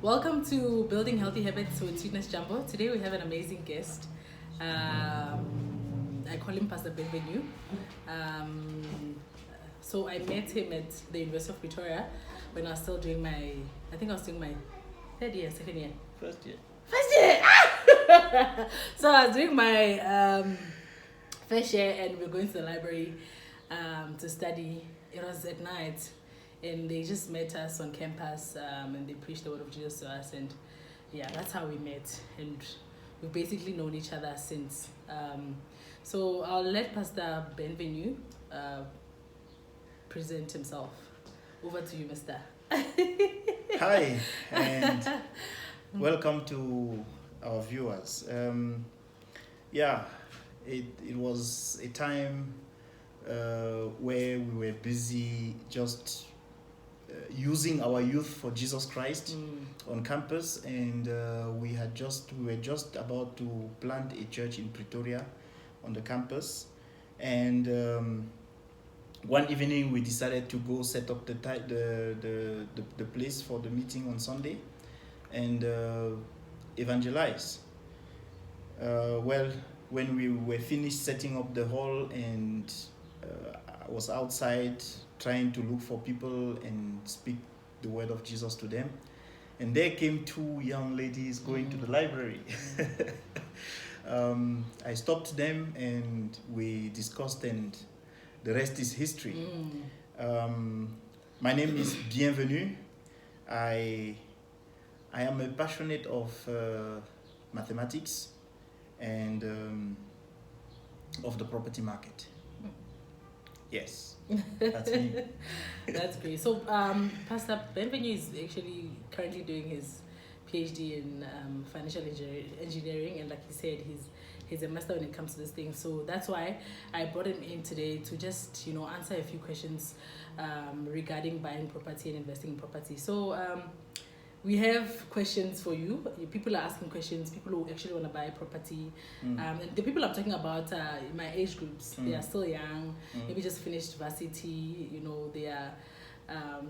Welcome to Building Healthy Habits with Sweetness Jumbo. Today we have an amazing guest. I call him Pastor Benvenue. So I met him at the University of Pretoria when I was still doing my third year, second year. First year! So I was doing my first year and we're going to the library to study. It was at night and they just met us on campus and they preached the word of Jesus to us, and yeah, that's how we met, and we've basically known each other since. So I'll let Pastor Benvenue present himself. Over to you, Mr. Hi, and welcome to our viewers. It was a time where we were busy just using our youth for Jesus Christ on campus, and we were just about to plant a church in Pretoria on the campus, and one evening we decided to go set up the place for the meeting on Sunday and evangelize. When we were finished setting up the hall, and I was outside trying to look for people and speak the word of Jesus to them, and there came two young ladies going to the library. I stopped them and we discussed, and the rest is history. My name is Bienvenue. I am a passionate of mathematics and of the property market. Yes, that's me. That's great. So Pastor Benvenue is actually currently doing his PhD in financial engineering, and like he said, he's a master when it comes to this thing. So that's why I brought him in today to just answer a few questions regarding buying property and investing in property. So we have questions for you. People are asking questions. People who actually want to buy property. And the people I'm talking about are in my age groups. They are still young. Maybe just finished varsity. They are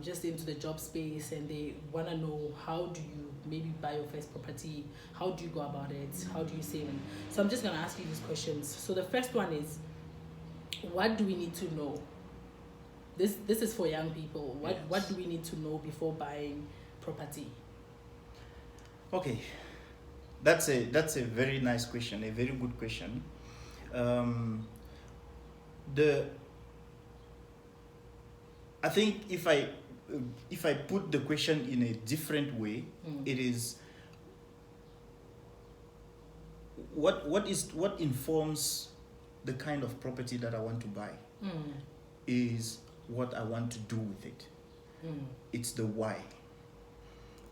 just into the job space, and they want to know, how do you maybe buy your first property? How do you go about it? How do you save? And so I'm just going to ask you these questions. So the first one is, what do we need to know? This is for young people. What do we need to know before buying property? Okay, that's a very nice question, a very good question. I think if I put the question in a different way, it is what informs the kind of property that I want to buy is what I want to do with it. It's the why.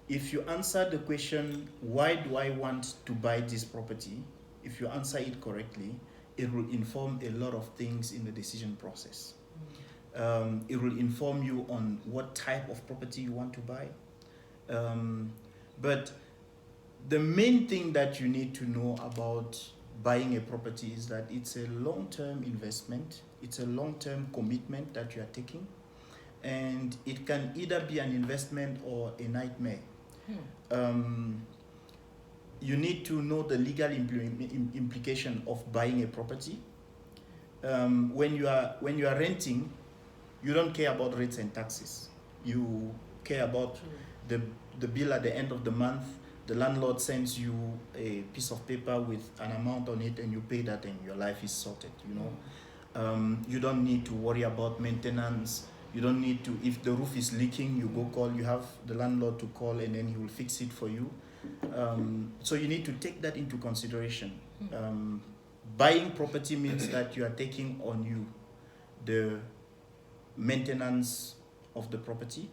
If you answer the question, why do I want to buy this property? If you answer it correctly, it will inform a lot of things in the decision process. It will inform you on what type of property you want to buy. But the main thing that you need to know about buying a property is that it's a long-term investment. It's a long-term commitment that you are taking. And it can either be an investment or a nightmare. You need to know the legal implication of buying a property. When you are renting, you don't care about rates and taxes. You care about the bill at the end of the month. The landlord sends you a piece of paper with an amount on it, and you pay that, and your life is sorted. You don't need to worry about maintenance. You don't need to, if the roof is leaking, you have the landlord to call, and then he will fix it for you. So you need to take that into consideration. Buying property means that you are taking on you the maintenance of the property.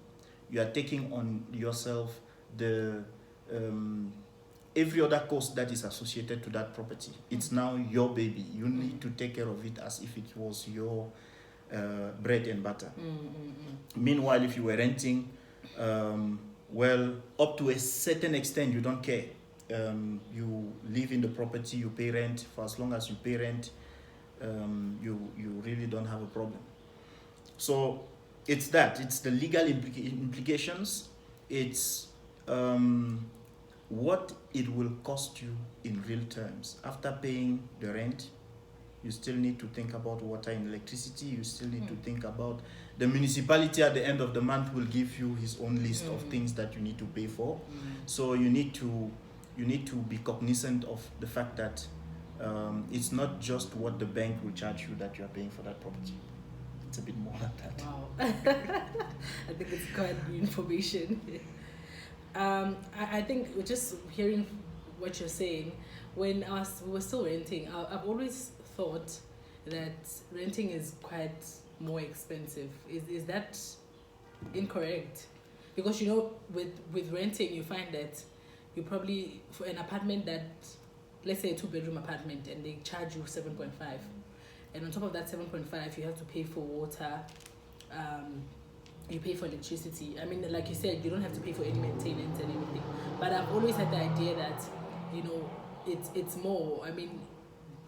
You are taking on yourself the every other cost that is associated to that property. It's now your baby. You need to take care of it as if it was your bread and butter. Meanwhile, if you were renting, up to a certain extent, you don't care. You live in the property, you pay rent. For as long as you pay rent, you really don't have a problem. So it's the legal implications. It's what it will cost you in real terms. After paying the rent, you still need to think about water and electricity. You still need to think about the municipality at the end of the month will give you his own list of things that you need to pay for. So you need to be cognizant of the fact that it's not just what the bank will charge you that you are paying for that property. It's a bit more than that. Wow. I think it's quite new information. I think we're just hearing what you're saying. When we were still renting, I've always thought that renting is quite more expensive. Is that incorrect? Because with renting, you find that you probably, for an apartment that, let's say a 2-bedroom apartment, and they charge you 7.5, and on top of that 7.5 you have to pay for water, you pay for electricity. I mean, like you said, you don't have to pay for any maintenance and everything, but I've always had the idea that it's more. I mean,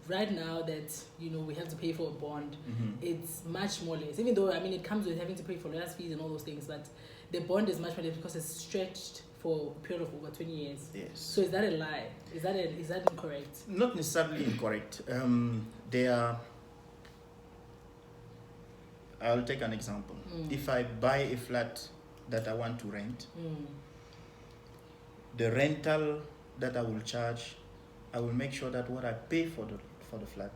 right now that we have to pay for a bond, it's much more less, even though, I mean, it comes with having to pay for lawyers' fees and all those things, but the bond is much more less because it's stretched for a period of over 20 years. Yes. So is that a lie? Is that incorrect? Not necessarily incorrect. I'll take an example. If I buy a flat that I want to rent, the rental that I will charge, I will make sure that what I pay for the flat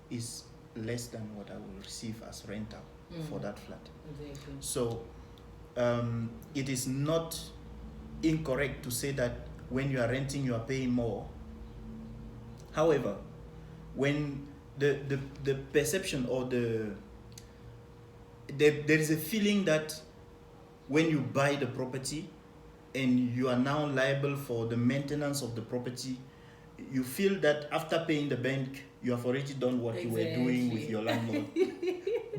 is less than what I will receive as rental for that flat. Exactly. So it is not incorrect to say that when you are renting you are paying more. However, when the perception or there is a feeling that when you buy the property and you are now liable for the maintenance of the property, you feel that after paying the bank you have already done what you were doing with your landlord.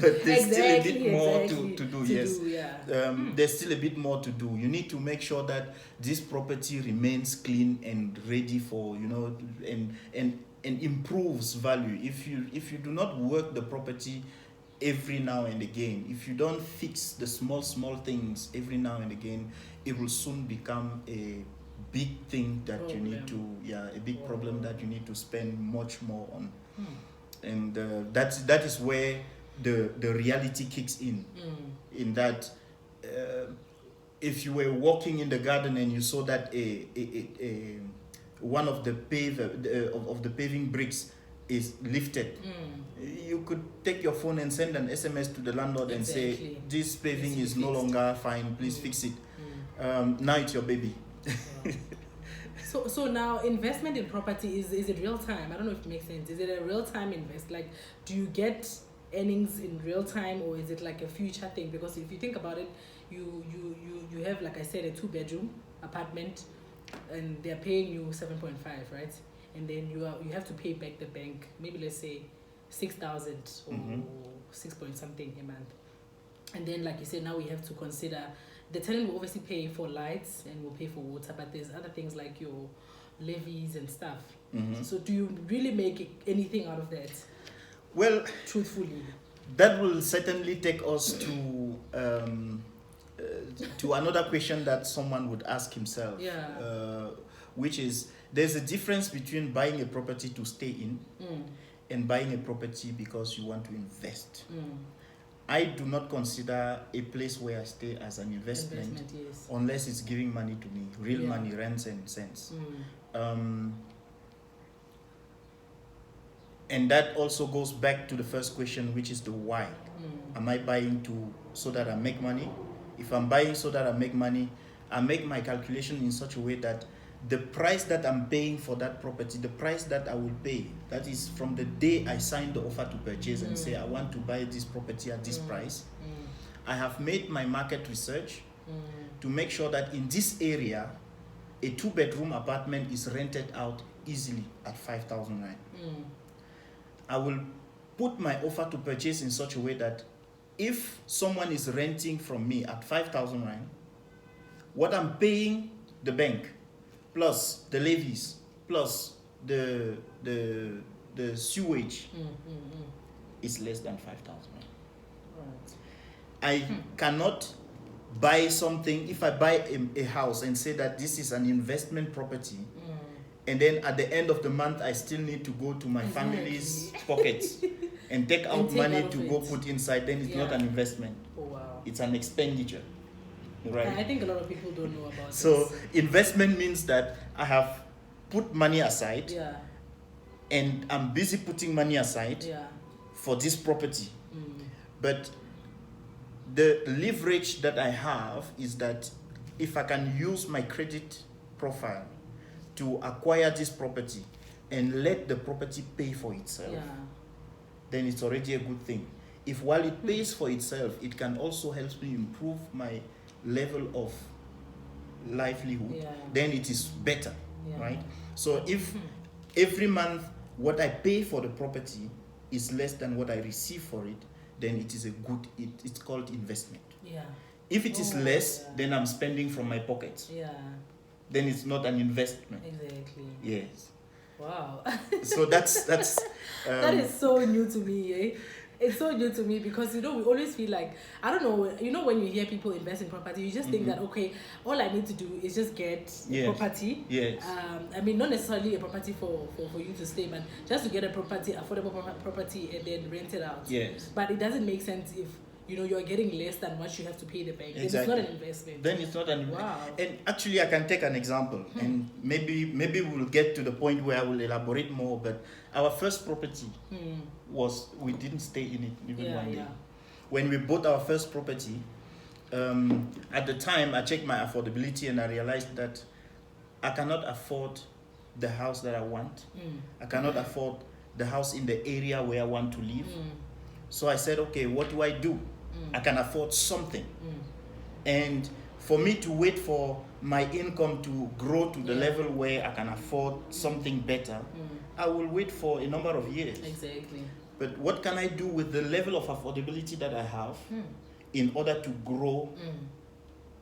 But there's still a bit more to do. Yes. There's still a bit more to do. You need to make sure that this property remains clean and ready for, and improves value. If you do not work the property every now and again, if you don't fix the small things every now and again, it will soon become a big thing that you need to, a big problem that you need to spend much more on. And that is where the reality kicks in that if you were walking in the garden and you saw that one of the paving bricks is lifted, you could take your phone and send an SMS to the landlord and say, this paving is no longer fine, please fix it. Now it's your baby. So now, investment in property, is it real time? I don't know if it makes sense. Is it a real time invest? Like, do you get earnings in real time, or is it like a future thing? Because if you think about it, you have, like I said, a 2-bedroom apartment, and they're paying you 7.5, right? And then you have to pay back the bank, maybe let's say 6,000 or 6 point something a month. And then, like you said, now we have to consider the tenant will obviously pay for lights and will pay for water, but there's other things like your levies and stuff. So do you really make anything out of that? Well, truthfully, that will certainly take us to another question that someone would ask himself, which is, there's a difference between buying a property to stay in and buying a property because you want to invest. I do not consider a place where I stay as an investment unless it's giving money to me, real money, rents and cents. And that also goes back to the first question, which is the why. Am I buying so that I make money? If I'm buying so that I make money, I make my calculation in such a way that the price that I'm paying for that property, the price that I will pay, that is from the day I sign the offer to purchase and say I want to buy this property at this price, I have made my market research to make sure that in this area, a 2-bedroom apartment is rented out easily at 5,000 rand. I will put my offer to purchase in such a way that if someone is renting from me at 5,000 rand, what I'm paying the bank, plus the levies, plus the sewage, is less than 5,000 rand. I cannot buy something, if I buy a house and say that this is an investment property, and then at the end of the month I still need to go to my family's pockets and take out money to go put inside, then it's not an investment. Oh, wow. It's an expenditure. Right. I think a lot of people don't know about so this. investment means that I have put money aside, Yeah. and I'm busy putting money aside for this property. But the leverage that I have is that if I can use my credit profile to acquire this property and let the property pay for itself, then it's already a good thing. If while it pays for itself, it can also help me improve my level of livelihood, then it is better, right? So if every month what I pay for the property is less than what I receive for it, then it is a good, it's called investment. If it is less, then I'm spending from my pockets. Then it's not an investment. Exactly. Yes. Wow. So that's that is so new to me, eh? It's so new to me because, we always feel like, I don't know, when you hear people invest in property, you just think that, okay, all I need to do is just get a property. Yes. I mean, not necessarily a property for you to stay, but just to get a property, affordable property, and then rent it out. Yes. But it doesn't make sense if, you're getting less than what you have to pay the bank. Exactly. It's not an investment. Then it's not an Wow. And actually, I can take an example, and maybe we'll get to the point where I will elaborate more. But our first property was, we didn't stay in it even one day. When we bought our first property, at the time I checked my affordability and I realized that I cannot afford the house that I want. I cannot afford the house in the area where I want to live. So I said, okay, what do I do? I can afford something. And for me to wait for my income to grow to the level where I can afford something better, I will wait for a number of years. Exactly. But what can I do with the level of affordability that I have in order to grow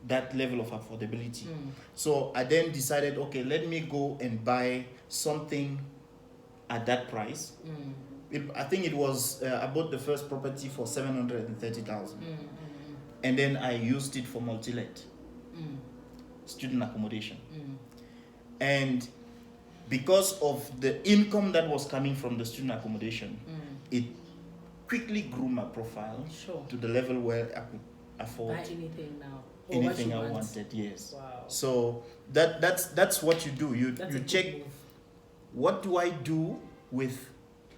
that level of affordability? So I then decided, okay, let me go and buy something at that price. I think it was, I bought the first property for 730,000. And then I used it for multi-let, student accommodation. And because of the income that was coming from the student accommodation, it quickly grew my profile to the level where I could afford buy anything now. Anything I wanted, yes. Wow. So that's what you do. You check, what do I do with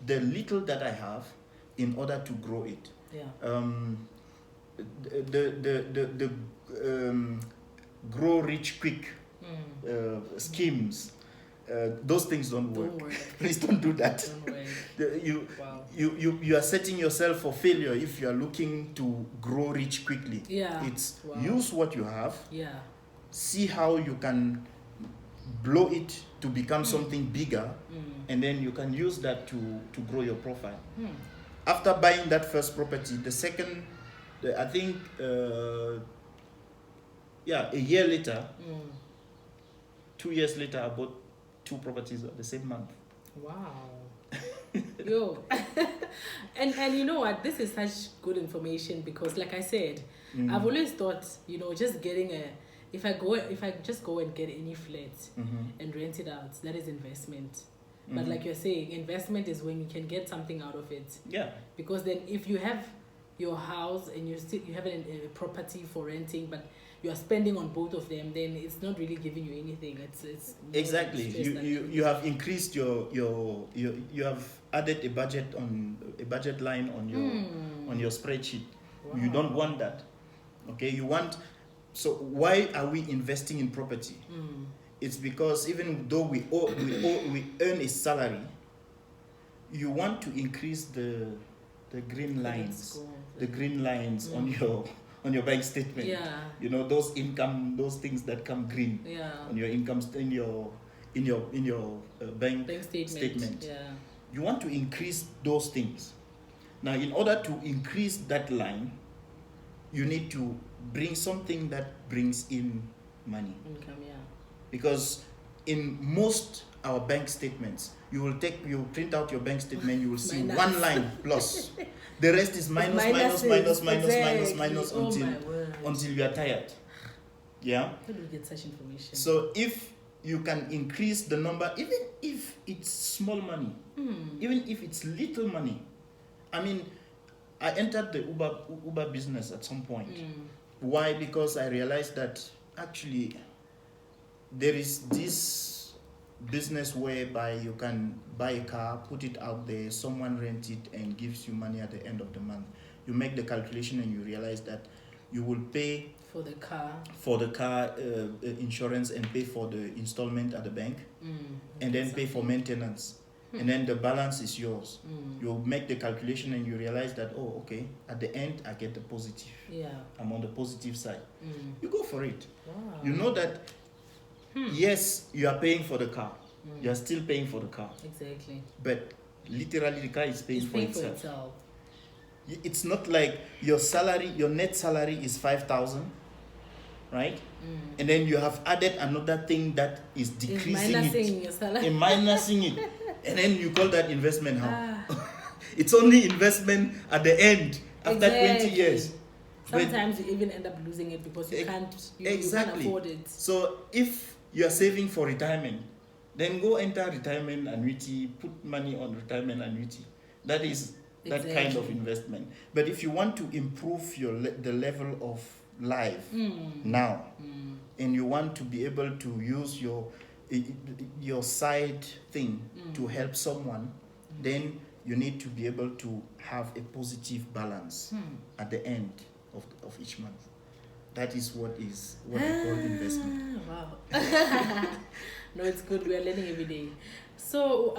the little that I have in order to grow it. The grow rich quick schemes, those things don't work. Please don't do that. You are setting yourself for failure if you are looking to grow rich quickly. It's use what you have, see how you can blow it to become something bigger, and then you can use that to grow your profile. After buying that first property, the second, I think, a year later, 2 years later, I bought 2 properties at the same month. Wow. Yo. and you know what? This is such good information because, like I said, I've always thought, just getting if I just go and get any flat and rent it out, that is investment. But like you're saying, investment is when you can get something out of it. Because then if you have your house and you have a property for renting, but you are spending on both of them, then it's not really giving you anything. It's exactly. You have increased you have added a budget line on your spreadsheet. Wow. You don't want that. Okay, you want. So why are we investing in property? It's because even though we earn a salary, you want to increase the green lines, on your bank statement. Those income, those things that come green on your income in your bank statement. You want to increase those things. Now, in order to increase that line, you need to bring something that brings in money. Income, Because in most our bank statements, you print out your bank statement, you will see Minus. one line plus. The rest is minus, minus, minus, minus, minus, minus Oh until my word. until you are tired. Yeah. How do we get such information? So if you can increase the number, even if it's small money, even if it's little money. I mean, I entered the Uber business at some point. Why? Because I realized that actually there is this business whereby you can buy a car, put it out there, someone rent it and gives you money at the end of the month. You make the calculation and you realize that you will pay for the car insurance and pay for the installment at the bank, and then pay for maintenance, and then the balance is yours. You make the calculation and you realize that, oh, okay, at the end I get the positive. Yeah. I'm on the positive side. You go for it. Wow. You know that yes, you are paying for the car. You are still paying for the car. Exactly. But literally the car is paying, It's for paying itself. for itself. It's not like your salary, your net salary is 5,000, right? And then you have added another thing that is decreasing minusing your salary. and minusing it, and then you call that investment. How? It's only investment at the end after 20 years. Sometimes you even end up losing it because you can't afford it. So if you are saving for retirement, then go enter retirement annuity, put money on retirement annuity. That is that kind of investment. But if you want to improve the level of life now, and you want to be able to use your side thing to help someone, then you need to be able to have a positive balance at the end of each month. That is what we call investment. Wow. No, it's good. We are learning every day. So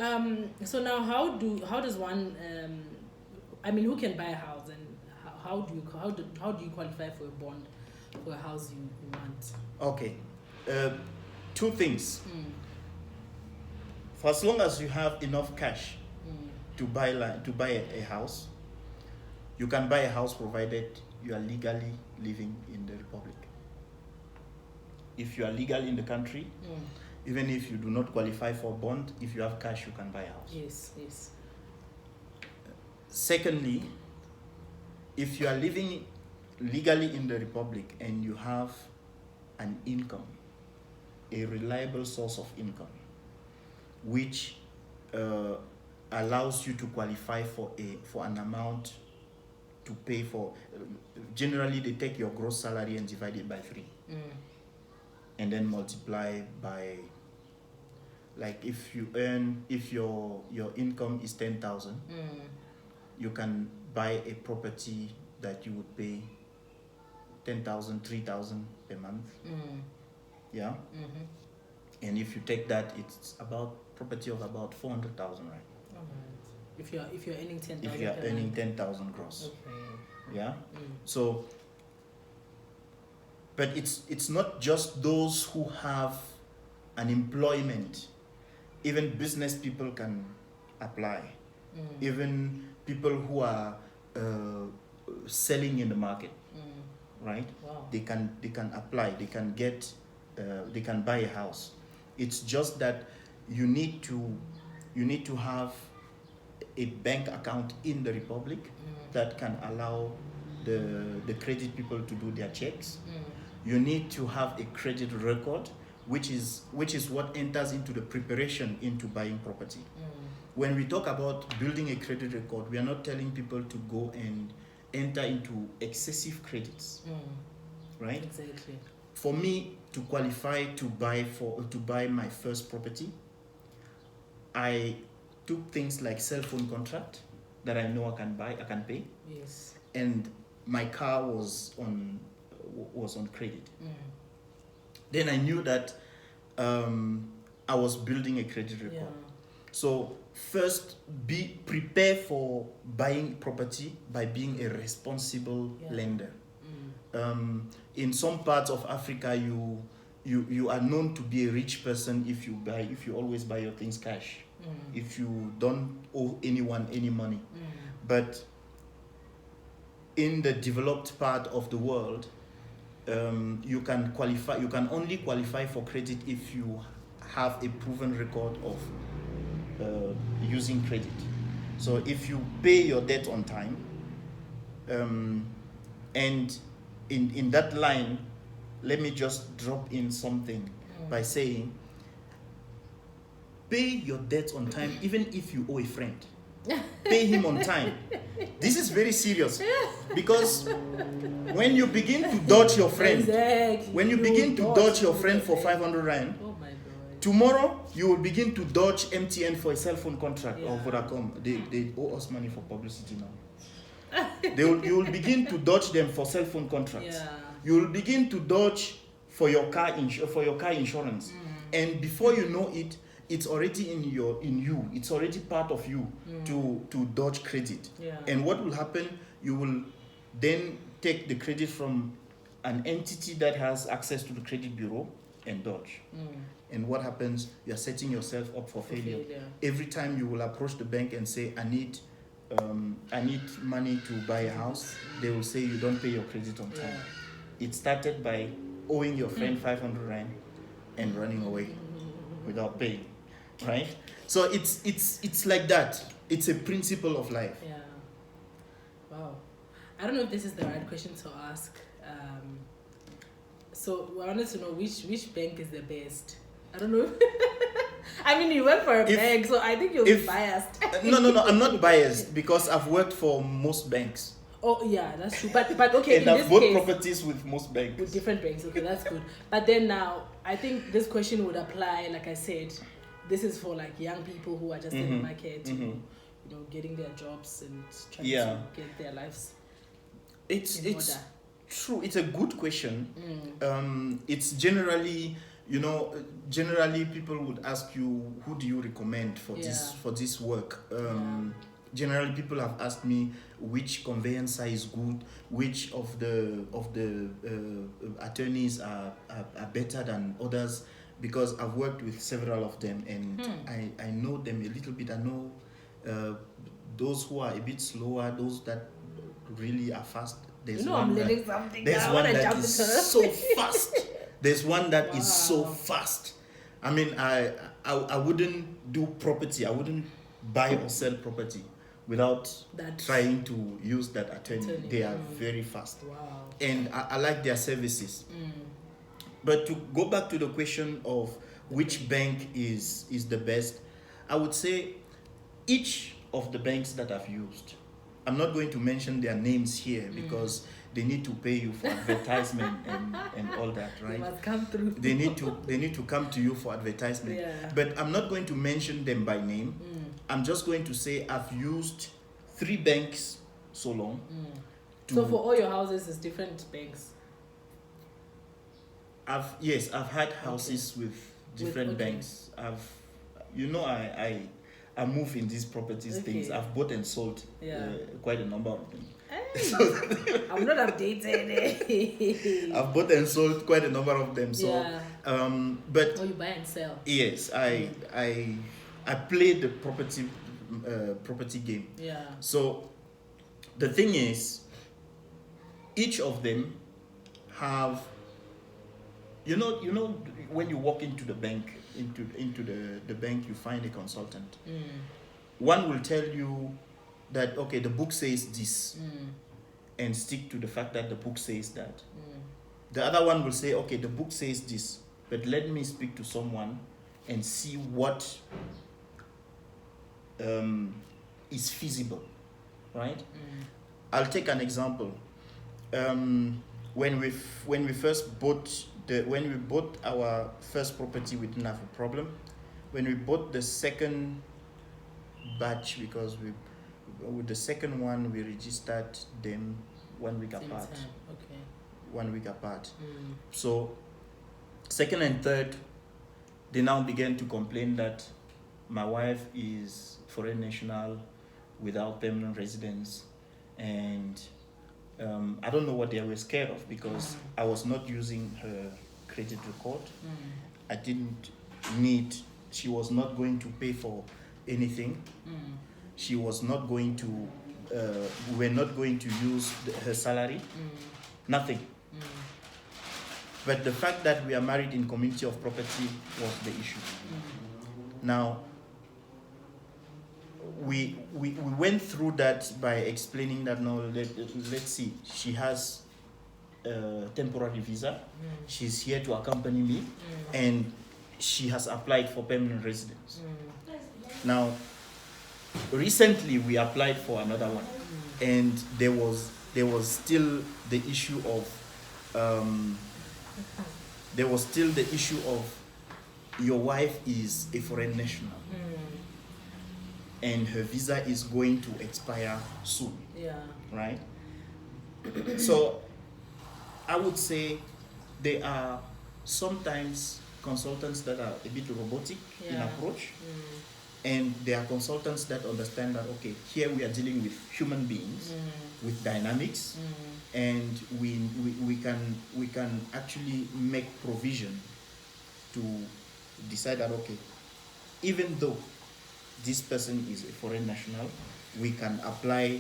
so now how does one I mean, who can buy a house, and how do you qualify for a bond for a house you want? Okay, two things. For as long as you have enough cash to buy a house, you can buy a house provided you are legally living in the Republic. If you are legal in the country, even if you do not qualify for a bond, if you have cash, you can buy a house. Yes. Secondly, if you are living legally in the Republic and you have an income, a reliable source of income, which allows you to qualify for an amount to pay for. Generally, they take your gross salary and divide it by 3, and then multiply by. Like if your income is 10,000, you can buy a property that you would pay 10,000, 3,000 per month. Yeah. And if you take that, it's about property of about 400,000, right? If you're earning 10,000. If you are earning 10,000 gross. Okay. Yeah. So, but it's not just those who have an employment. Even business people can apply. Even people who are selling in the market, right? Wow. They can apply. They can get. They can buy a house. It's just that you need to have a bank account in the Republic that can allow the credit people to do their checks. You need to have a credit record, which is what enters into the preparation into buying property. When we talk about building a credit record, we are not telling people to go and enter into excessive credits, right? Exactly. For me to qualify to buy my first property, I took things like cell phone contract that I know I can pay. Yes. And my car was on credit. Then I knew that I was building a credit record. Yeah. So first, prepare for buying property by being a responsible lender. In some parts of Africa, you are known to be a rich person if you always buy your things cash, if you don't owe anyone any money. But in the developed part of the world, you can only qualify for credit if you have a proven record of using credit. So if you pay your debt on time, and in that line, let me just drop in something by saying, pay your debt on time, even if you owe a friend. Pay him on time. This is very serious, because when you begin to dodge your friend, when you begin to dodge your friend for 500 rand, oh my God, tomorrow you will begin to dodge MTN for a cell phone contract, Yeah. or Vodacom. They owe us money for publicity now. You will begin to dodge them for cell phone contracts. Yeah. You will begin to dodge for your car insurance, and before you know it, it's already in you. It's already part of you to dodge credit. Yeah. And what will happen? You will then take the credit from an entity that has access to the credit bureau and dodge. And what happens? You're setting yourself up for failure. Every time you will approach the bank and say, I need money to buy a house, they will say you don't pay your credit on time. It started by owing your friend 500 rand and running away without paying, right? So it's like that. It's a principle of life. Yeah. Wow. I don't know if this is the right question to ask. So I wanted to know which bank is the best. I don't know. I mean, you work for a bank, so I think you'll be biased. No, I'm not biased, because I've worked for most banks. Oh yeah, that's true. But okay, and in I've this bought case, properties with most banks. with different banks. Okay, that's good. But then now, I think this question would apply. Like I said, this is for like young people who are just in the market, you know, getting their jobs and trying to get their lives. It's order. True. It's a good question. It's generally, generally people would ask you, who do you recommend for this work? Generally, people have asked me which conveyancer is good, which of the attorneys are better than others, because I've worked with several of them, and I know them a little bit. I know those who are a bit slower, those that really are fast. There's one that is so fast. There's one that is so fast. I mean, I wouldn't do property. I wouldn't buy or sell property without trying to use that attorney. They are very fast. Wow. And I like their services. But to go back to the question of which bank is the best, I would say each of the banks that I've used, I'm not going to mention their names here because they need to pay you for advertisement and all that, right? They must come through. They need to come to you for advertisement. Yeah. But I'm not going to mention them by name. I'm just going to say I've used 3 banks so long. So for all your houses, it's different banks. I've had houses with different banks. I move in these properties things. I've bought and sold quite a number of them. Hey, I'm not updated. I've bought and sold quite a number of them. So, but you buy and sell. Yes, I play the property game. Yeah. So the thing is, each of them have, when you walk into the bank, into the bank, you find a consultant. One will tell you that, okay, the book says this, and stick to the fact that the book says that. The other one will say, okay, the book says this, but let me speak to someone and see what is feasible, right? I'll take an example. When we bought our first property, we didn't have a problem. When we bought the second batch, because with the second one we registered them 1 week apart. Okay. 1 week apart. So second and third, they now began to complain that my wife is foreign national without permanent residence, and I don't know what they were scared of, because I was not using her credit record. I didn't need, she was not going to pay for anything. She was not going to, we were not going to use her salary, nothing. But the fact that we are married in community of property was the issue. Now, we went through that by explaining that no, let's see, she has a temporary visa, she's here to accompany me, and she has applied for permanent residence. Now, recently we applied for another one, and there was still the issue of your wife is a foreign national, and her visa is going to expire soon. Yeah. Right? So I would say there are sometimes consultants that are a bit robotic in approach, and there are consultants that understand that okay, here we are dealing with human beings, with dynamics, and we can actually make provision to decide that okay, even though this person is a foreign national, we can apply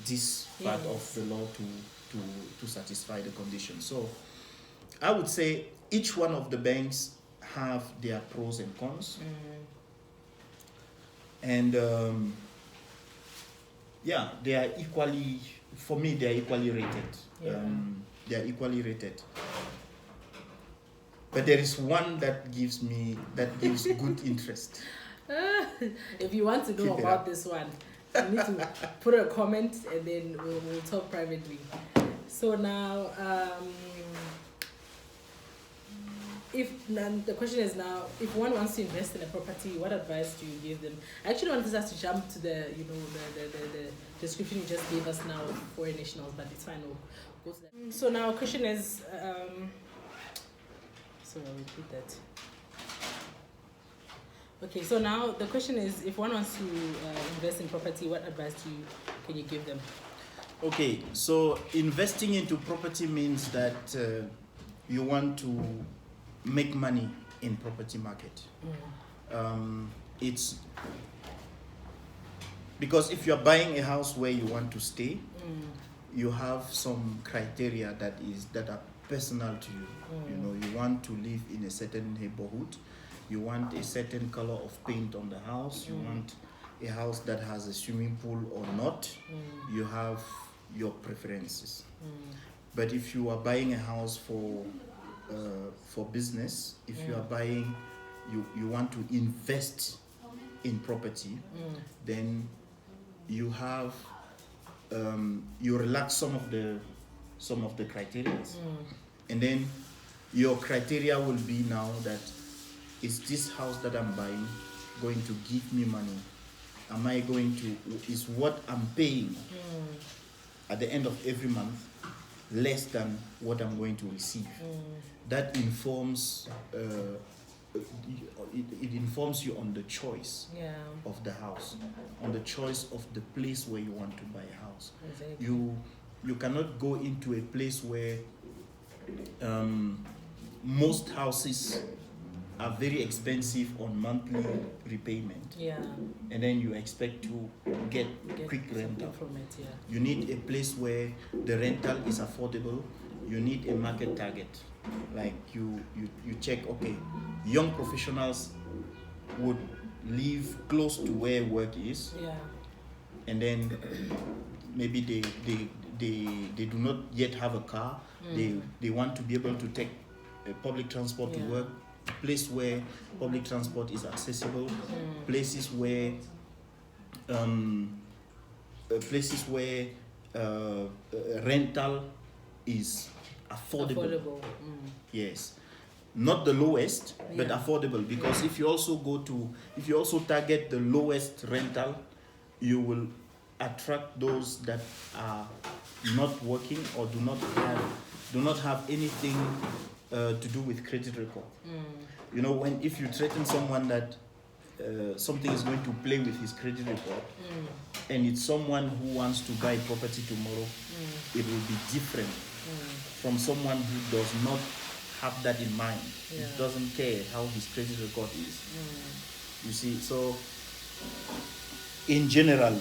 this part of the law to satisfy the conditions. So I would say each one of the banks have their pros and cons. And they are equally, for me, they are equally rated. They are equally rated. But there is one that gives good interest. If you want to know about this one, you need to put a comment and then we'll talk privately. So now, the question is now, if one wants to invest in a property, what advice do you give them? I actually wanted us to jump to the description you just gave us now of foreign nationals, but it's fine. We'll go to that. So now, question is, so I'll repeat that. Okay, so now the question is, if one wants to invest in property, what advice can you give them? Okay, so investing into property means that you want to make money in property market. It's because if you're buying a house where you want to stay, you have some criteria that are personal to you. You know, you want to live in a certain neighborhood. You want a certain color of paint on the house. You want a house that has a swimming pool or not. You have your preferences. But if you are buying a house for business, if you are buying, you want to invest in property, then you have you relax some of the criteria, and then your criteria will be now that, is this house that I'm buying going to give me money? Is what I'm paying at the end of every month less than what I'm going to receive? That informs it informs you on the choice of the house, on the choice of the place where you want to buy a house. Exactly. You cannot go into a place where most houses are very expensive on monthly repayment, and then you expect to get quick rental from it. You need a place where the rental is affordable. You need a market target, like you check, okay, young professionals would live close to where work is, and then maybe they do not yet have a car. They want to be able to take public transport to work. Place where public transport is accessible, places where rental is affordable. Yes, not the lowest, but affordable, because if you also target the lowest rental, you will attract those that are not working or do not have anything to do with credit record. You know, if you threaten someone that something is going to play with his credit record, and it's someone who wants to buy property tomorrow, it will be different from someone who does not have that in mind. It doesn't care how his credit record is. You see, so in general,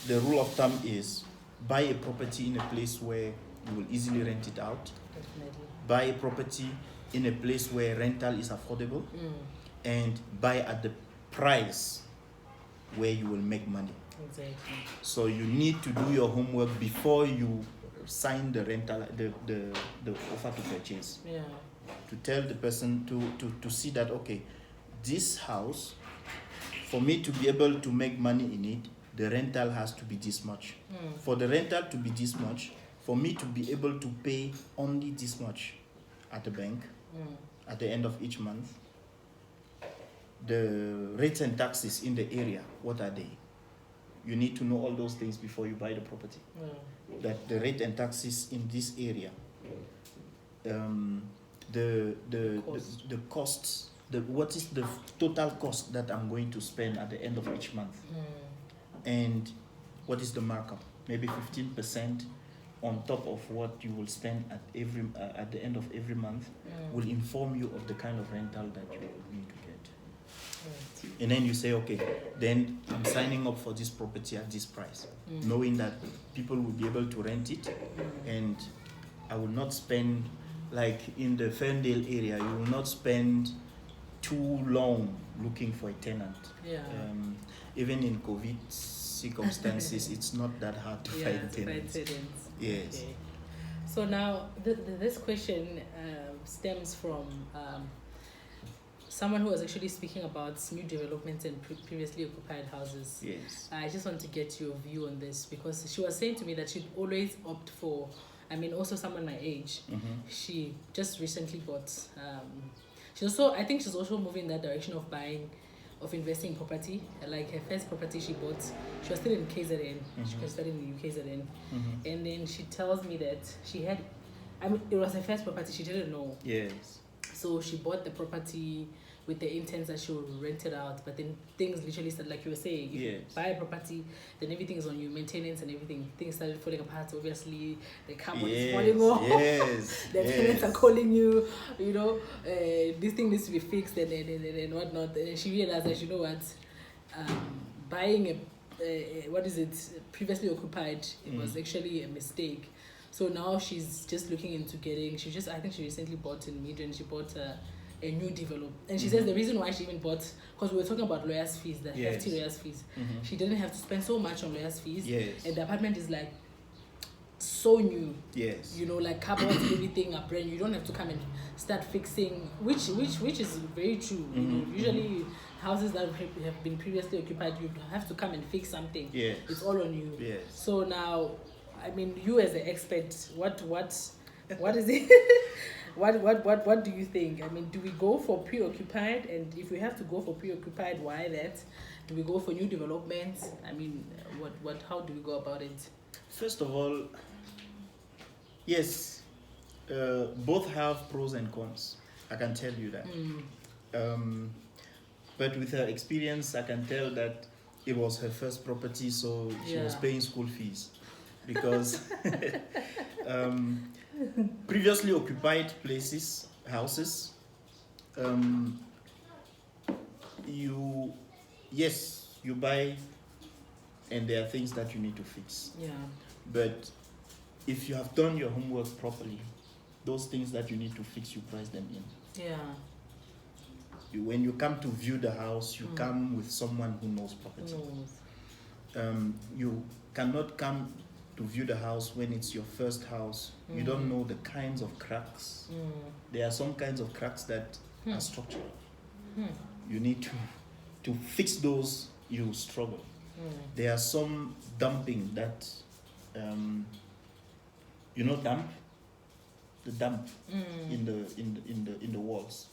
the rule of thumb is buy a property in a place where you will easily rent it out. Definitely. Buy a property in a place where rental is affordable, and buy at the price where you will make money. Exactly. So you need to do your homework before you sign the rental, the offer to purchase. Yeah. To tell the person to see that, okay, this house, for me to be able to make money in it, the rental has to be this much. For the rental to be this much, for me to be able to pay only this much at the bank at the end of each month, the rates and taxes in the area, what are they? You need to know all those things before you buy the property. That the rate and taxes in this area, the costs, what is the total cost that I'm going to spend at the end of each month, and what is the markup? Maybe 15% on top of what you will spend at the end of every month will inform you of the kind of rental that you will need to get. And then you say, okay, then I'm signing up for this property at this price, knowing that people will be able to rent it, and I will not spend, like in the Ferndale area, you will not spend too long looking for a tenant. Even in COVID circumstances, it's not that hard to find tenants. Yes. Okay. So now this question stems from someone who was actually speaking about new developments and previously occupied houses. Yes. I just want to get your view on this, because she was saying to me that she'd always opt for, I mean, also someone my age. She just recently bought, I think she's also moving in that direction of investing in property. Like her first property she bought, she was still in KZN. She was studying in KZN. And then she tells me that it was her first property, she didn't know. Yes. So she bought the property with the intent that she will rent it out, but then things literally started, like you were saying, if you buy a property, then everything is on you, maintenance and everything. Things started falling apart, obviously. The cupboard is falling off. The tenants are calling you, this thing needs to be fixed and whatnot. And then she realized that, you know what, buying previously occupied, it was actually a mistake. So now she's just looking into I think she recently bought in Midrand, she bought a new development. And she says the reason why she even bought, because we were talking about lawyers' fees, the hefty lawyers' fees. She didn't have to spend so much on lawyers' fees. And the apartment is like so new. Like cupboards, everything are brand new. You don't have to come and start fixing, which is very true. Usually houses that have been previously occupied, you have to come and fix something. It's all on you. So now, I mean, you as an expert, what is it? What do you think? I mean, do we go for pre-occupied? And if we have to go for pre-occupied, why that? Do we go for new developments? I mean, how do we go about it? First of all, yes, both have pros and cons. I can tell you that. But with her experience, I can tell that it was her first property, so she was paying school fees. Because previously occupied houses, you buy, and there are things that you need to fix. But if you have done your homework properly, those things that you need to fix, you price them in. When you come to view the house, you come with someone who knows property. You cannot come to view the house when it's your first house. You don't know the kinds of cracks. There are some kinds of cracks that are structural. You need to fix those, you struggle. There are some dumping that damp, the damp in the walls.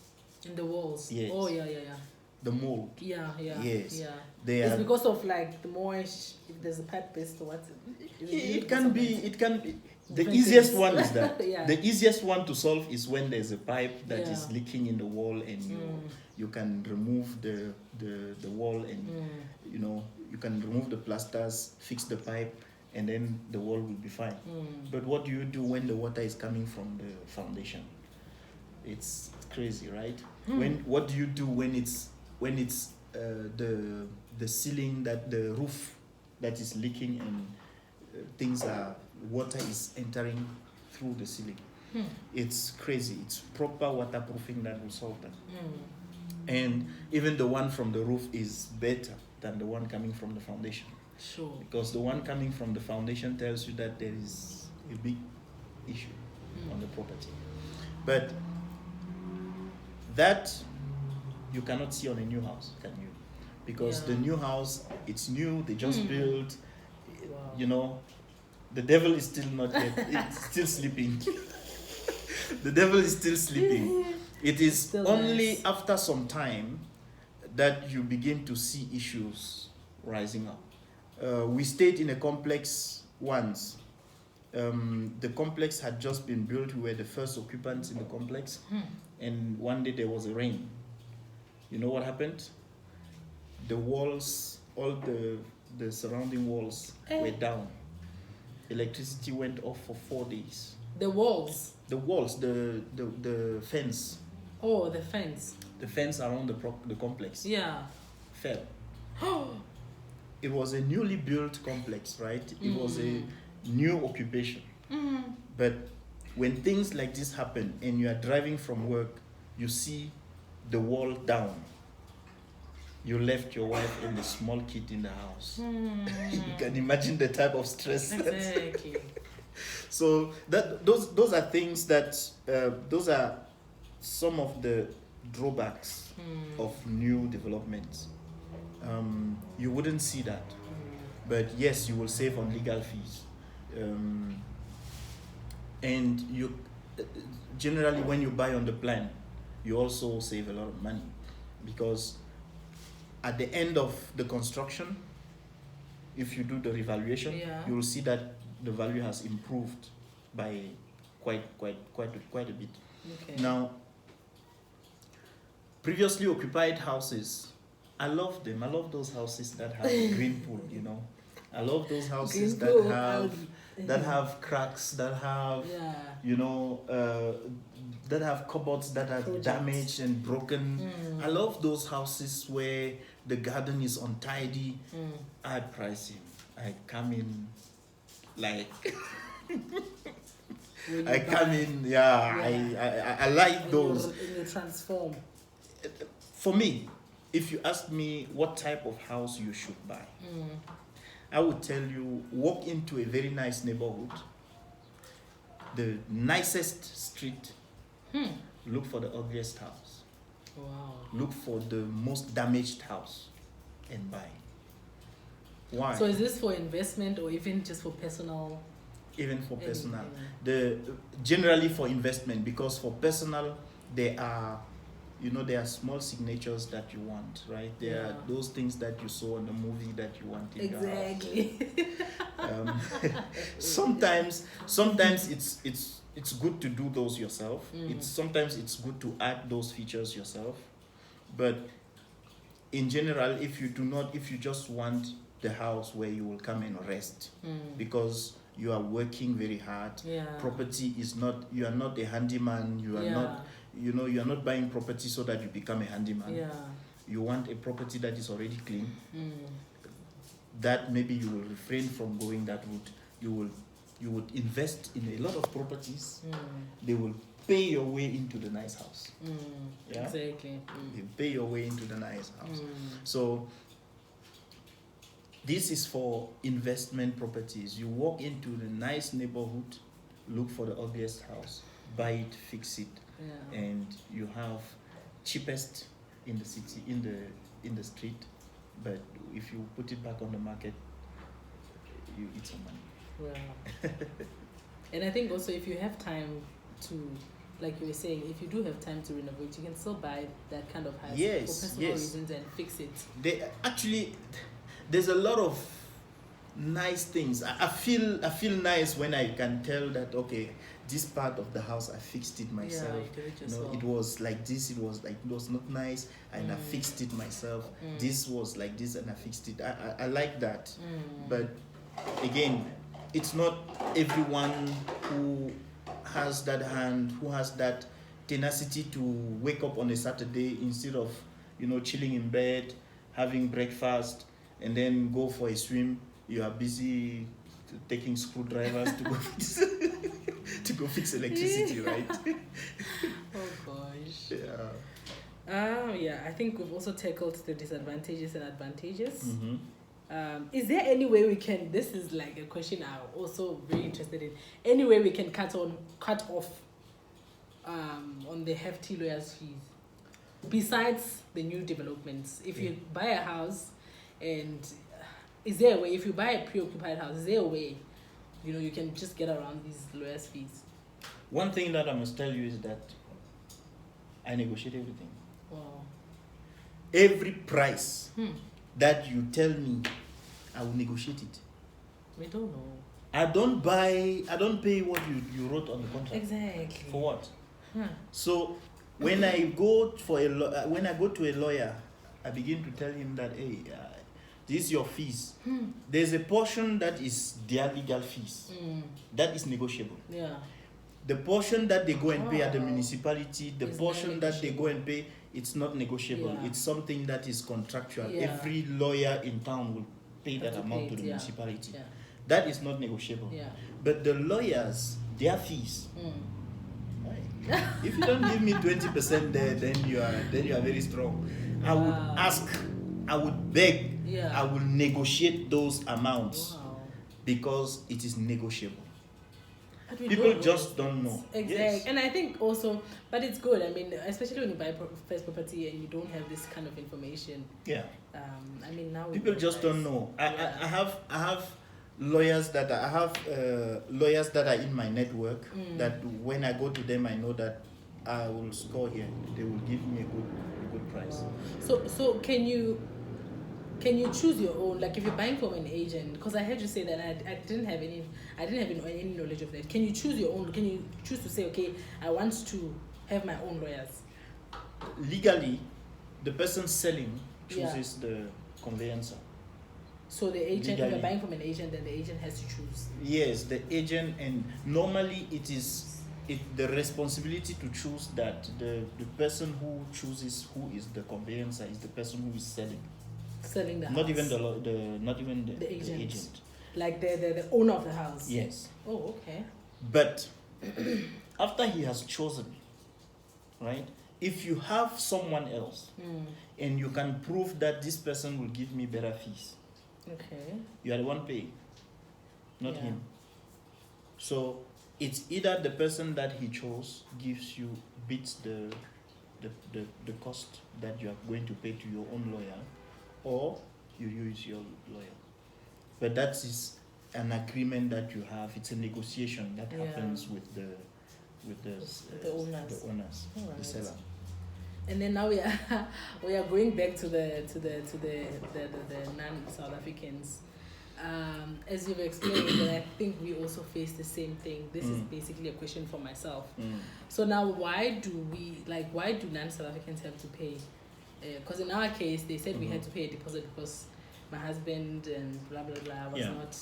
In the walls. Yes. Oh yeah. The mold. Yes. It's because of like the moist. If there's a pipe burst or what? It can be. The easiest one is that. The easiest one to solve is when there's a pipe that is leaking in the wall, and you can remove the wall, and you can remove the plasters, fix the pipe, and then the wall will be fine. But what do you do when the water is coming from the foundation? It's crazy, right? What do you do when it's the ceiling, that the roof that is leaking, and water is entering through the ceiling? It's crazy. It's proper waterproofing that will solve that. And even the one from the roof is better than the one coming from the foundation. Sure. Because the one coming from the foundation tells you that there is a big issue on the property. But that you cannot see on a new house, can you? Because the new house, it's new, they just built, Wow. you know, the devil is still not yet, it's still sleeping. The devil is still sleeping. It is Still only nice. after some time that you begin to see issues rising up. We stayed in a complex once. The complex had just been built. We were the first occupants in the complex. And one day there was a rain. You know what happened? The walls, all the surrounding walls were down. Electricity went off for 4 days. The walls. The walls, the fence, Oh, the fence. the fence around the complex Yeah. fell. It was a newly built complex, right? It was a new occupation. But when things like this happen and you are driving from work, you see the wall down. You left your wife and the small kid in the house. You can imagine the type of stress. Exactly. So those are things that those are some of the drawbacks of new developments. You wouldn't see that, but yes, you will save on legal fees, and you generally when you buy on the plan, you also save a lot of money because at the end of the construction, if you do the revaluation, you will see that the value has improved by quite a bit. Okay. Now, previously occupied houses, I love them. I love those houses that have green pool, you know. I love those houses that have cracks, that have you know, that have cupboards that are damaged and broken. I love those houses where the garden is untidy. I price him. I come in like I come in, I like those. And you transform. For me, if you ask me what type of house you should buy, I would tell you walk into a very nice neighborhood, the nicest street, look for the ugliest house. Wow. Look for the most damaged house and buy. Why? So is this for investment or even just for personal? Even for personal. Generally for investment, because for personal, there are small signatures that you want, right? There are those things that you saw in the movie that you want in your house. Sometimes it's good to do those yourself. Sometimes it's good to add those features yourself. But in general, if you just want the house where you will come and rest, because you are working very hard. Property is not, you are not a handyman, you are not, you are not buying property so that you become a handyman. You want a property that is already clean. That maybe you will refrain from going that route. You would invest in a lot of properties. They will pay your way into the nice house. Exactly. They pay your way into the nice house. So this is for investment properties. You walk into the nice neighborhood, look for the ugliest house, buy it, fix it, and you have cheapest in the city, in the street. But if you put it back on the market, you eat some money. Wow. And I think also if you have time to, like you were saying, if you do have time to renovate, you can still buy that kind of house for personal reasons and fix it. There's a lot of nice things. I feel nice when I can tell that, okay, this part of the house I fixed it myself. It was like this, it was not nice, and I fixed it myself. This was like this and I fixed it. I like that. But again, it's not everyone who has that hand, who has that tenacity to wake up on a Saturday instead of chilling in bed, having breakfast, and then go for a swim. You are busy taking screwdrivers to go fix electricity, right? Oh gosh. Yeah. Yeah, I think we've also tackled the disadvantages and advantages. Mm-hmm. Is there any way we can? This is like a question I'm also very interested in. Any way we can cut off on the hefty lawyers' fees, besides the new developments? If you buy a house, and is there a way? If you buy a preoccupied house, is there a way? You can just get around these lawyers' fees. One thing that I must tell you is that I negotiate everything. Wow. Every price that you tell me, I will negotiate it. We don't know. I don't pay what you wrote on the contract. Exactly. For what? Huh. So when I go to a lawyer, I begin to tell him that, hey, this is your fees. There's a portion that is their legal fees. That is negotiable. Yeah. The portion that they go and pay at the municipality, the It's portion that they go and pay, it's not negotiable. Yeah. It's something that is contractual. Yeah. Every lawyer in town will pay Have that to amount pay to it, the yeah. municipality. Yeah. That is not negotiable. Yeah. But the lawyers, their fees. Right. If you don't give me 20% there, then you are very strong. I would Wow. ask, I would beg, Yeah. I will negotiate those amounts Wow. because it is negotiable. But we People don't know just those don't things. know. Exactly. Yes. And I think also, but it's good. I mean, especially when you buy first property and you don't have this kind of information. Yeah. I mean, now People just don't know. I have lawyers that are in my network that when I go to them, I know that I will score here. They will give me a good price. So can you choose your own? Like if you're buying from an agent, because I heard you say that I didn't have any knowledge of that. Can you choose your own? Can you choose to say, okay, I want to have my own lawyers? Legally, the person selling chooses the conveyancer. So the agent, if Legally. you're buying from an agent, then the agent has to choose. Yes, the agent, and normally it is the responsibility to choose that. The person who chooses who is the conveyancer is the person who is selling. Selling the house. Not even the agent. Like the owner of the house. Yes. Oh, okay. But after he has chosen, right? If you have someone else and you can prove that this person will give me better fees, Okay. you are the one paying, not Yeah. him. So it's either the person that he chose beats the cost that you are going to pay to your own lawyer, or you use your lawyer. But that is an agreement that you have. It's a negotiation that happens with the owners. All right. the seller. And then now we are going back to the non-South Africans. As you've explained, and I think we also face the same thing. This is basically a question for myself. So now, why do non-South Africans have to pay? Because in our case, they said we had to pay a deposit because my husband and blah blah blah was not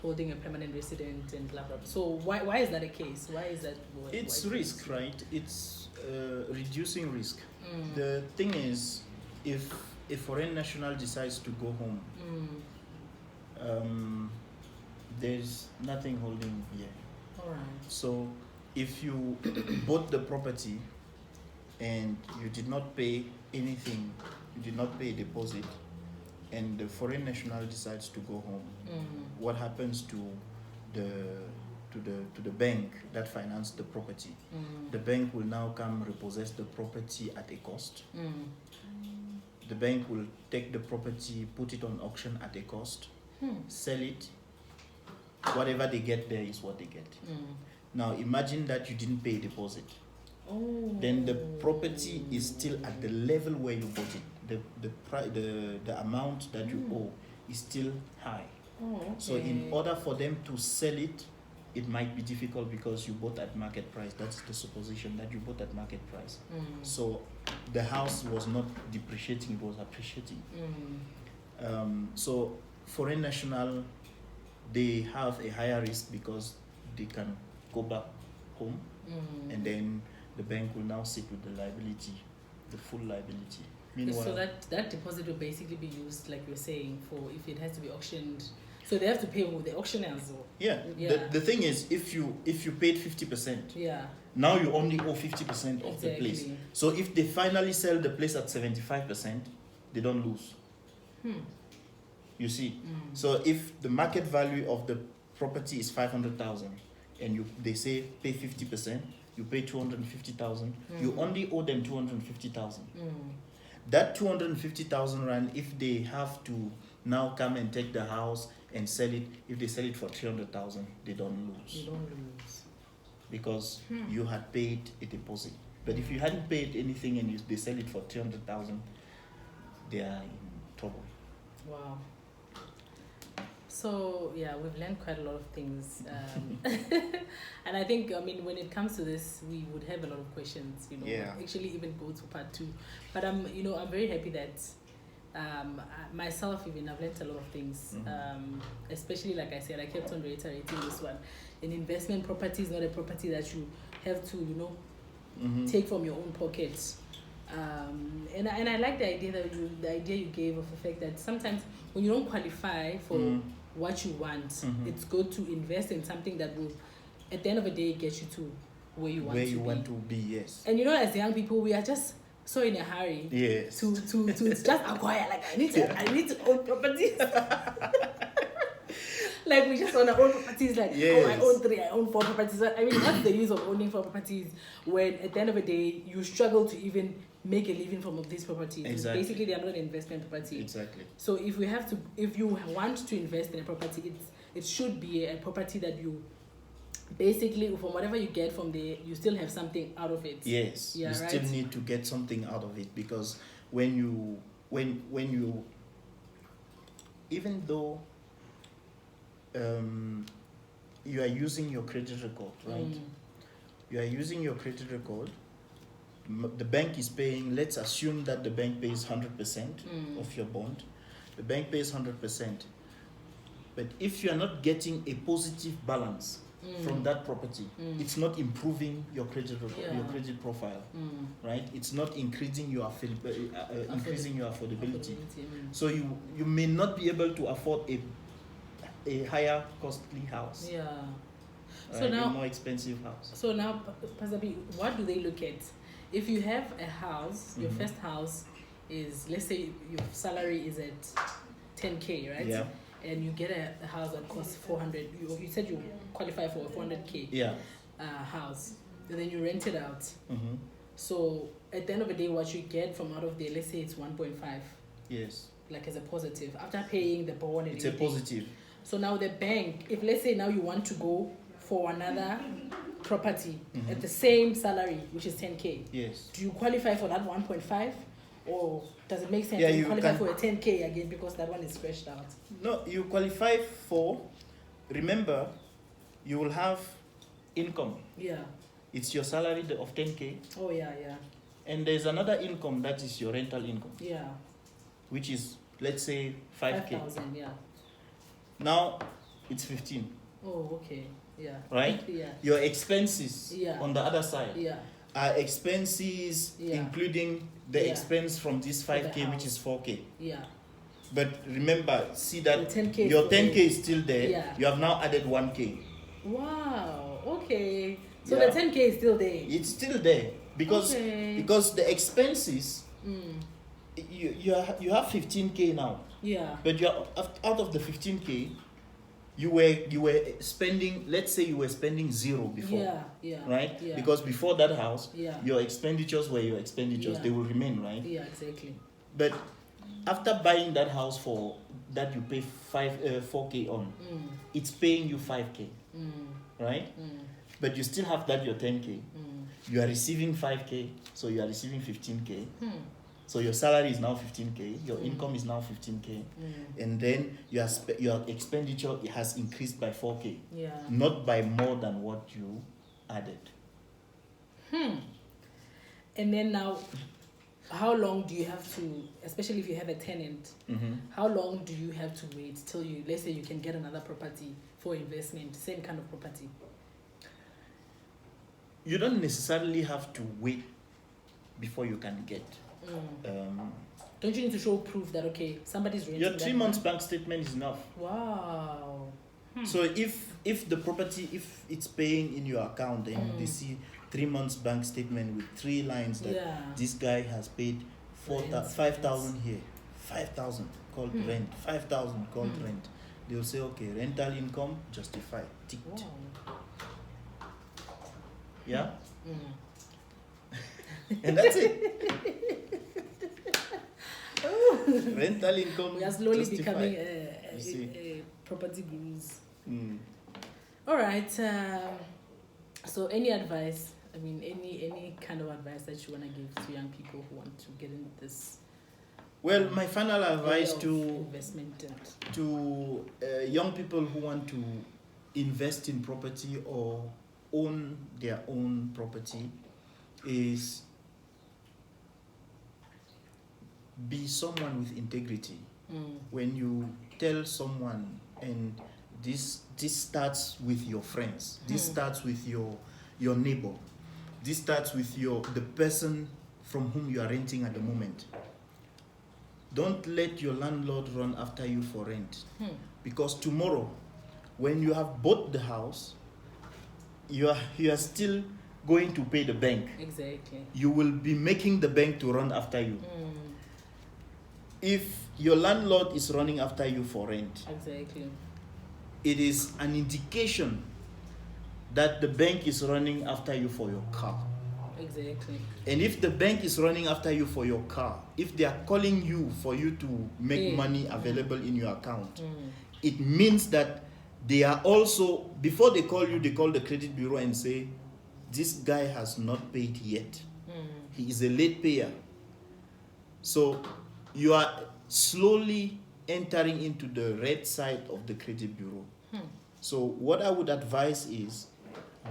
holding a permanent resident and blah blah. So why is that a case? Why is that? It's risk, right? It's reducing risk. The thing is, if a foreign national decides to go home, there's nothing holding here. All right. So if you bought the property and you did not pay anything, you did not pay a deposit, and the foreign national decides to go home, what happens to the bank that financed the property? The bank will now come repossess the property at a cost. The bank will take the property, put it on auction at a cost, sell it. Whatever they get there is what they get. Now imagine that you didn't pay a deposit. Oh. Then the property is still at the level where you bought it. The amount that you owe is still high. Oh, okay. So in order for them to sell it, it might be difficult because you bought at market price. That's the supposition, that you bought at market price. So the house was not depreciating, it was appreciating. So foreign national, they have a higher risk because they can go back home, and then the bank will now sit with the liability, the full liability. Meanwhile, so that deposit will basically be used, like you're saying, for if it has to be auctioned So they have to pay with the auctioneers. Or, Yeah. Yeah. The thing is, if you paid 50%, yeah. now you only owe 50% of the place. Exactly. So if they finally sell the place at 75%, they don't lose. You see. So if the market value of the property is 500,000, and they say pay 50%, you pay 250,000. You only owe them 250,000. That 250,000 rand, if they have to now come and take the house and sell it, if they sell it for 300,000, they don't lose. You don't lose. Because you had paid a deposit. But if you hadn't paid anything and they sell it for 300,000, they are in trouble. Wow. So yeah, we've learned quite a lot of things, and I think, I mean, when it comes to this, we would have a lot of questions. You know, Yeah. actually even go to part 2. But I'm very happy that myself, even I've learned a lot of things. Especially, like I said, I kept on reiterating this one. An investment property is not a property that you have to take from your own pocket. And I like the idea you gave of the fact that sometimes when you don't qualify for what you want, it's good to invest in something that will, at the end of the day, get you to where you want to be. Yes. And as young people, we are just so in a hurry. Yes. To just acquire. Like I need to own properties. Like we just want to own properties. Like I own 3, I own 4 properties. I mean, what's the use of owning 4 properties when at the end of the day you struggle to even make a living from these properties? Exactly. Basically, they are not an investment property. Exactly. So if you want to invest in a property, it should be a property that you basically, from whatever you get from there, you still have something out of it. Yes. Yeah, you still need to get something out of it, because when you even though you are using your credit record, right? You are using your credit record. The bank is paying, let's assume that the bank pays 100% of your bond. The bank pays 100%. But if you are not getting a positive balance from that property, it's not improving your credit record, your credit profile, right? It's not increasing your affordability. So you may not be able to afford a higher costly house. Yeah. So now, a more expensive house. So now, Pastor B, what do they look at? If you have a house, your first house is, let's say your salary is at 10K, right? Yeah. And you get a house that costs 400. You said you qualify for a 400K house. And then you rent it out. So at the end of the day, what you get from out of there, let's say it's 1.5. Yes. Like as a positive. After paying the bond and everything. It's a positive. So now the bank, if let's say now you want to go for another property at the same salary, which is 10K. Yes. Do you qualify for that 1.5? Or does it make sense to you qualify for a 10K again because that one is stretched out? No, you qualify for, remember, you will have income. Yeah. It's your salary of 10K. Oh, yeah. And there's another income that is your rental income. Yeah. Which is, let's say, 5K. 5,000, yeah. Now, it's 15. Oh, okay. Yeah. Right? Yeah. Your expenses on the other side are expenses including the expense from this 5K, which is 4K. Yeah. But remember, see that 10K your 10K is still there. Yeah. You have now added 1K. Wow. Okay. So the 10K is still there. It's still there because the expenses. You have 15K now. Yeah. But you're out of the 15K. You were spending, let's say you were spending 0 before. Right? Yeah. Because before that house, your expenditures were your expenditures. They will remain, right? Yeah, exactly. But after buying that house for that you pay 4K on, it's paying you 5K. Right? But you still have that your 10K. You are receiving 5K, so you are receiving 15K. So your salary is now 15K, your income is now 15K, and then your expenditure has increased by 4K, not by more than what you added. And then now, how long do you have to, especially if you have a tenant, how long do you have to wait till you, let's say you can get another property for investment, same kind of property? You don't necessarily have to wait before you can get. Don't you need to show proof that, okay, somebody's renting Your that 3 months now? bank statement is enough. Wow. So if the property, if it's paying in your account and they see 3 months bank statement with 3 lines that this guy has paid Rent, 5,000 here, 5,000 called rent, 5,000 called rent, they'll say, okay, rental income justified, ticked. Wow. Yeah. And that's it. Rental income We are slowly justified. becoming You see. a property gurus. Mm. All right. So, any advice? I mean, any kind of advice that you want to give to young people who want to get into this? Well, my final advice area of to investment. young people who want to invest in property or own their own property is be someone with integrity. When you tell someone, and this starts with your friends, this starts with your neighbor, this starts with the person from whom you are renting at the moment. Don't let your landlord run after you for rent, because tomorrow, when you have bought the house, you are still going to pay the bank. Exactly. You will be making the bank to run after you. If your landlord is running after you for rent, Exactly. it is an indication that the bank is running after you for your car. Exactly. And if the bank is running after you for your car, if they are calling you for you to make money available in your account, it means that they are also, before they call you, they call the credit bureau and say, this guy has not paid yet. He is a late payer. So you are slowly entering into the red side of the credit bureau. So what I would advise is,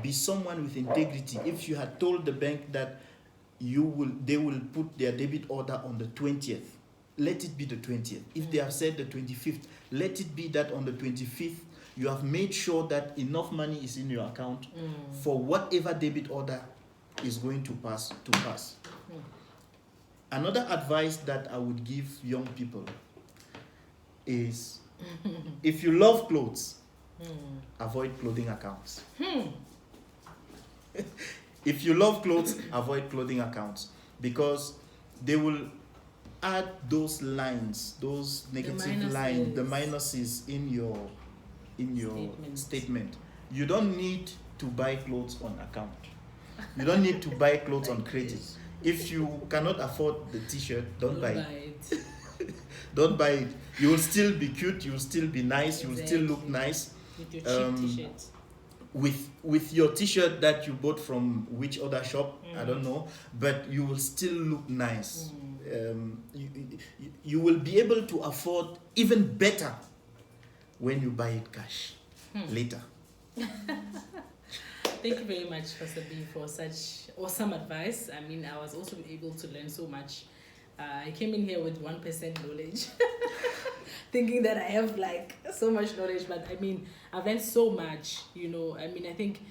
be someone with integrity. If you had told the bank that they will put their debit order on the 20th, let it be the 20th. If they have said the 25th, let it be that on the 25th you have made sure that enough money is in your account for whatever debit order is going to pass. Another advice that I would give young people is, if you love clothes, avoid clothing accounts. If you love clothes, avoid clothing accounts, because they will add those lines, those negative lines, the minuses in your statement. You don't need to buy clothes on account. You don't need to buy clothes on credit. If you cannot afford the t-shirt, don't buy it. Don't buy it. You will still be cute, you will still be nice, you will still look nice. With your cheap t-shirts. With your t-shirt that you bought from which other shop, I don't know, but you will still look nice. You will be able to afford even better when you buy it cash later. Thank you very much, Pastor B, for such awesome advice. I mean, I was also able to learn so much. I came in here with 1% knowledge, thinking that I have like so much knowledge, but I mean, I've learned so much, you know. I mean, I think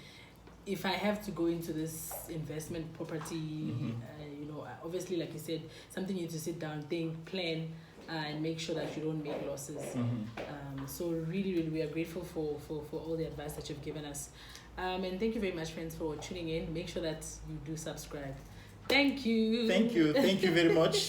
if I have to go into this investment property, you know, obviously, like you said, something you need to sit down, think, plan, and make sure that you don't make losses. So really, really, we are grateful for all the advice that you've given us. And thank you very much, friends, for tuning in. Make sure that you do subscribe. Thank you. Thank you very much.